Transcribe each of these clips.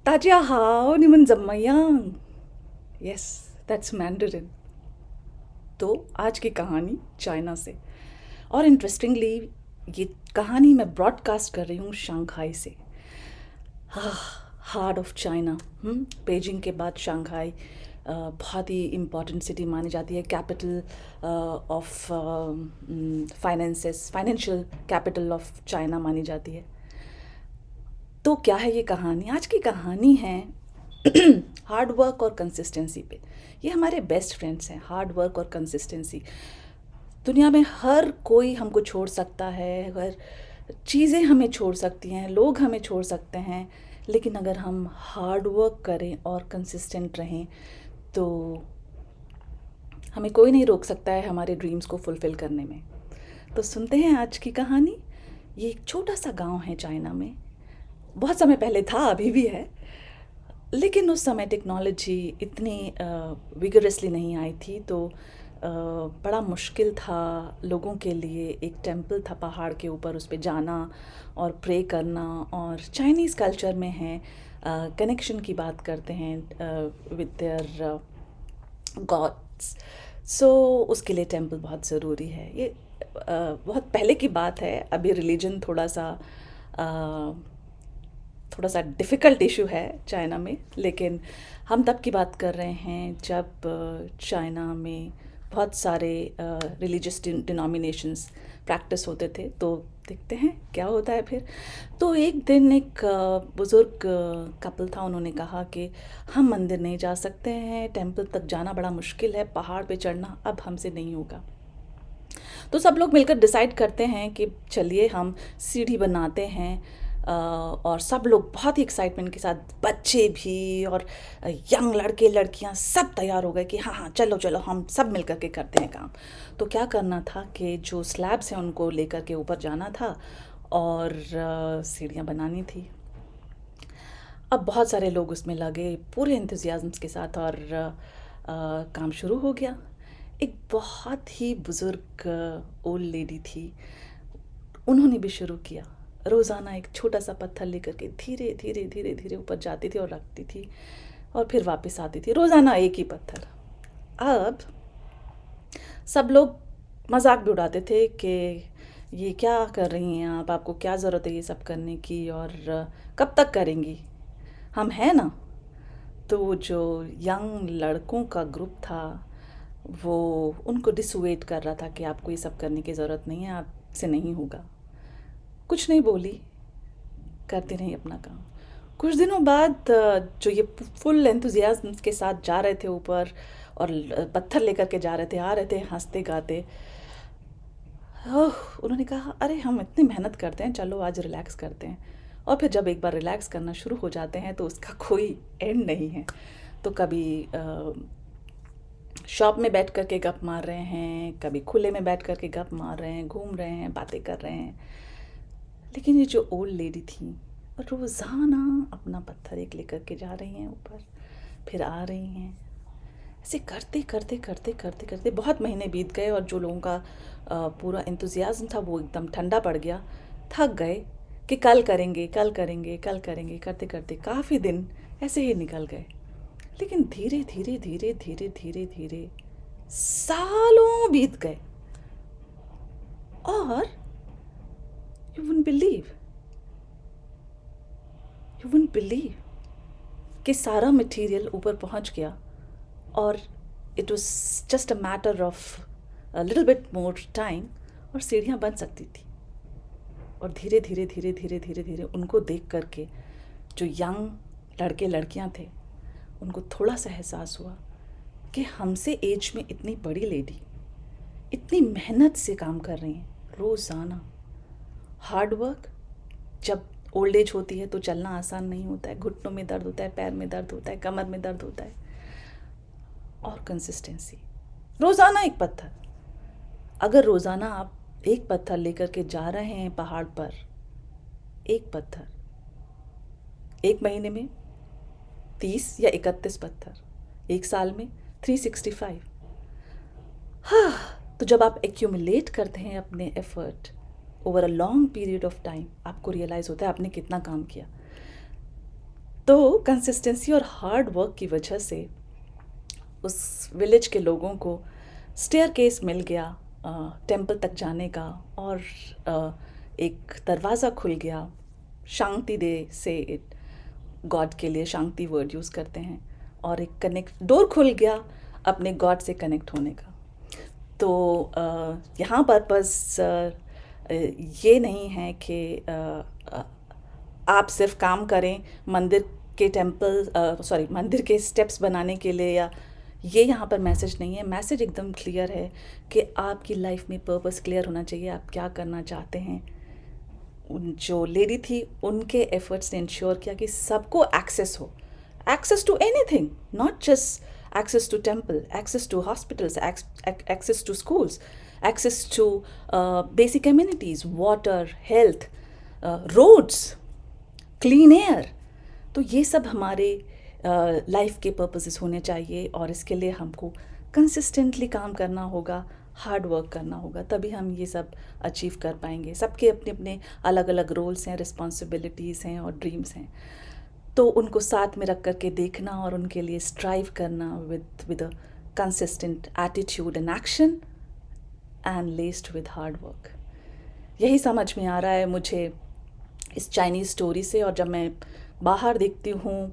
大家好，你们怎么样？Yes, that's Mandarin. तो आज की कहानी चाइना से। और इंटरेस्टिंगली ये कहानी मैं ब्रॉडकास्ट कर रही हूँ शंघाई से। Heart of China. पेजिंग के बाद शंघाई बहुत ही इम्पॉर्टेंट सिटी मानी जाती है। Capital of financial capital of China मानी जाती है। तो क्या है ये कहानी? आज की कहानी है हार्ड वर्क और कंसिस्टेंसी पे। ये हमारे बेस्ट फ्रेंड्स हैं, हार्ड वर्क और कंसिस्टेंसी। दुनिया में हर कोई हमको छोड़ सकता है, हर चीज़ें हमें छोड़ सकती हैं, लोग हमें छोड़ सकते हैं, लेकिन अगर हम हार्ड वर्क करें और कंसिस्टेंट रहें तो हमें कोई नहीं रोक सकता है हमारे ड्रीम्स को फुलफ़िल करने में। तो सुनते हैं आज की कहानी। ये एक छोटा सा गांव है चाइना में। बहुत समय पहले था, अभी भी है, लेकिन उस समय टेक्नोलॉजी इतनी विगरसली नहीं आई थी, तो बड़ा मुश्किल था लोगों के लिए। एक टेंपल था पहाड़ के ऊपर, उस पे जाना और प्रे करना। और चाइनीज़ कल्चर में है कनेक्शन की बात करते हैं विद देयर गॉड्स। सो उसके लिए टेंपल बहुत ज़रूरी है। ये बहुत पहले की बात है। अभी रिलीजन थोड़ा सा डिफ़िकल्ट इशू है चाइना में, लेकिन हम तब की बात कर रहे हैं जब चाइना में बहुत सारे रिलीजियस डिनोमिनेशंस प्रैक्टिस होते थे। तो देखते हैं क्या होता है फिर। तो एक दिन एक बुज़ुर्ग कपल था, उन्होंने कहा कि हम मंदिर नहीं जा सकते हैं, टेंपल तक जाना बड़ा मुश्किल है, पहाड़ पे चढ़ना अब हमसे नहीं होगा। तो सब लोग मिलकर डिसाइड करते हैं कि चलिए हम सीढ़ी बनाते हैं। और सब लोग बहुत ही एक्साइटमेंट के साथ, बच्चे भी और यंग लड़के लड़कियां सब तैयार हो गए कि हाँ हाँ चलो चलो हम सब मिल कर के करते हैं काम। तो क्या करना था कि जो स्लैब्स हैं उनको लेकर के ऊपर जाना था और सीढ़ियाँ बनानी थी। अब बहुत सारे लोग उसमें लगे पूरे इंतज़ियाज़्म के साथ और काम शुरू हो गया। एक बहुत ही बुज़ुर्ग ओल्ड लेडी थी, उन्होंने भी शुरू किया। रोज़ाना एक छोटा सा पत्थर लेकर के धीरे धीरे धीरे धीरे ऊपर जाती थी और रखती थी और फिर वापस आती थी, रोज़ाना एक ही पत्थर। अब सब लोग मजाक भी उड़ाते थे कि ये क्या कर रही हैं आप, आपको क्या ज़रूरत है ये सब करने की, और कब तक करेंगी, हम हैं ना। तो जो यंग लड़कों का ग्रुप था वो उनको डिसुएट कर रहा था कि आपको ये सब करने की ज़रूरत नहीं है, आपसे नहीं होगा। कुछ नहीं बोली, करते रही अपना काम। कुछ दिनों बाद जो ये फुल एंथुजियाज्म के साथ जा रहे थे ऊपर और पत्थर लेकर के जा रहे थे, आ रहे थे हंसते गाते, उन्होंने कहा अरे हम इतनी मेहनत करते हैं, चलो आज रिलैक्स करते हैं। और फिर जब एक बार रिलैक्स करना शुरू हो जाते हैं तो उसका कोई एंड नहीं है। तो कभी शॉप में बैठ कर के गप मार रहे हैं, कभी खुले में बैठ कर के गप मार रहे हैं, घूम रहे हैं, बातें कर रहे हैं। लेकिन ये जो ओल्ड लेडी थी रोज़ाना अपना पत्थर एक लेकर के जा रही हैं ऊपर, फिर आ रही हैं। ऐसे करते करते करते करते करते बहुत महीने बीत गए और जो लोगों का पूरा इंतज़ियाज़्म था वो एकदम ठंडा पड़ गया। थक गए कि कल करेंगे कल करेंगे कल करेंगे, करते करते काफ़ी दिन ऐसे ही निकल गए। लेकिन धीरे धीरे धीरे धीरे धीरे धीरे सालों बीत गए और यू वुडंट बिलीव कि सारा मटेरियल ऊपर पहुंच गया और it was just a matter of a little bit more time और सीढ़ियाँ बन सकती थी। और धीरे धीरे धीरे धीरे धीरे धीरे उनको देख करके जो यंग लड़के लड़कियां थे उनको थोड़ा सा एहसास हुआ कि हमसे एज में इतनी बड़ी लेडी इतनी मेहनत से काम कर रही हैं रोज़ाना। हार्ड वर्क, जब ओल्ड एज होती है तो चलना आसान नहीं होता है, घुटनों में दर्द होता है, पैर में दर्द होता है, कमर में दर्द होता है। और कंसिस्टेंसी, रोज़ाना एक पत्थर। अगर रोज़ाना आप एक पत्थर लेकर के जा रहे हैं पहाड़ पर, एक पत्थर, एक महीने में 30 या 31 पत्थर, एक साल में 365। हाँ, तो जब आप एक्यूमुलेट करते हैं अपने effort over a long period of time, आपको रियलाइज़ होता है आपने कितना काम किया। तो कंसिस्टेंसी और हार्ड वर्क की वजह से उस विलेज के लोगों को स्टेयरकेस मिल गया टेंपल तक जाने का, और एक दरवाज़ा खुल गया। शांति दे से इट, गॉड के लिए शांति वर्ड यूज़ करते हैं, और एक कनेक्ट डोर खुल गया अपने गॉड से कनेक्ट होने का। तो यहाँ पर्पस ये नहीं है कि आप सिर्फ काम करें मंदिर के स्टेप्स बनाने के लिए, या ये यहाँ पर मैसेज नहीं है। मैसेज एकदम क्लियर है कि आपकी लाइफ में पर्पस क्लियर होना चाहिए, आप क्या करना चाहते हैं। उन जो लेडी थी, उनके एफर्ट्स ने इंश्योर किया कि सबको access to anything, not just access to temple, access to hospitals, access to schools, access to basic communities, water, health, roads, clean air. तो ये सब हमारे लाइफ के पर्पसेस होने चाहिए, और इसके लिए हमको कंसिस्टेंटली काम करना होगा, हार्ड वर्क करना होगा, तभी हम ये सब अचीव कर पाएंगे। सबके अपने अपने अलग अलग रोल्स हैं, रिस्पॉन्सिबिलिटीज़ हैं और ड्रीम्स हैं, तो उनको साथ में रख करके देखना और उनके लिए स्ट्राइव करना with a consistent attitude and action and लेस्ड with hard work. यही समझ में आ रहा है मुझे इस चाइनीज़ स्टोरी से। और जब मैं बाहर देखती हूँ,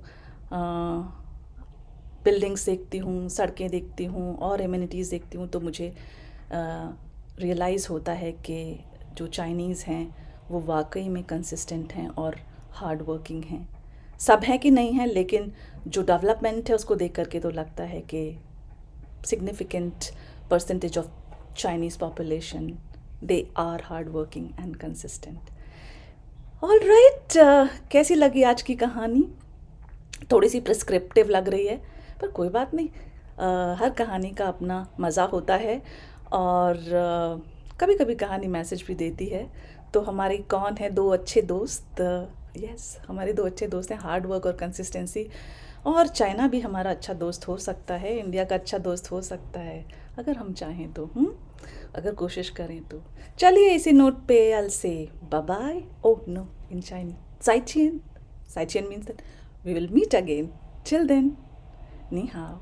बिल्डिंग्स देखती हूँ, सड़कें देखती हूँ और एमिनिटीज़ देखती हूँ, तो मुझे रियलाइज़ होता है कि जो चाइनीज़ हैं वो वाकई में कंसिस्टेंट हैं और हार्ड वर्किंग हैं। सब हैं कि नहीं हैं, लेकिन जो डेवलपमेंट है उसको देख करके तो लगता है कि significant percentage of Chinese population, they are hard working and consistent. All right, कैसी लगी आज की कहानी? थोड़ी सी प्रिस्क्रिप्टिव लग रही है, पर कोई बात नहीं, हर कहानी का अपना मज़ा होता है, और कभी कभी कहानी मैसेज भी देती है। तो हमारी कौन है दो अच्छे दोस्त? यस, हमारे दो अच्छे दोस्त हैं, हार्ड वर्क और कंसिस्टेंसी। और चाइना भी हमारा अच्छा दोस्त हो सकता है, इंडिया का अच्छा दोस्त हो सकता है, अगर हम चाहें तो, अगर कोशिश करें तो। चलिए, इसी नोट पे I'll say bye bye. Oh no, in Chinese, 再见. 再见 means that we will meet again. Till then, ni hao.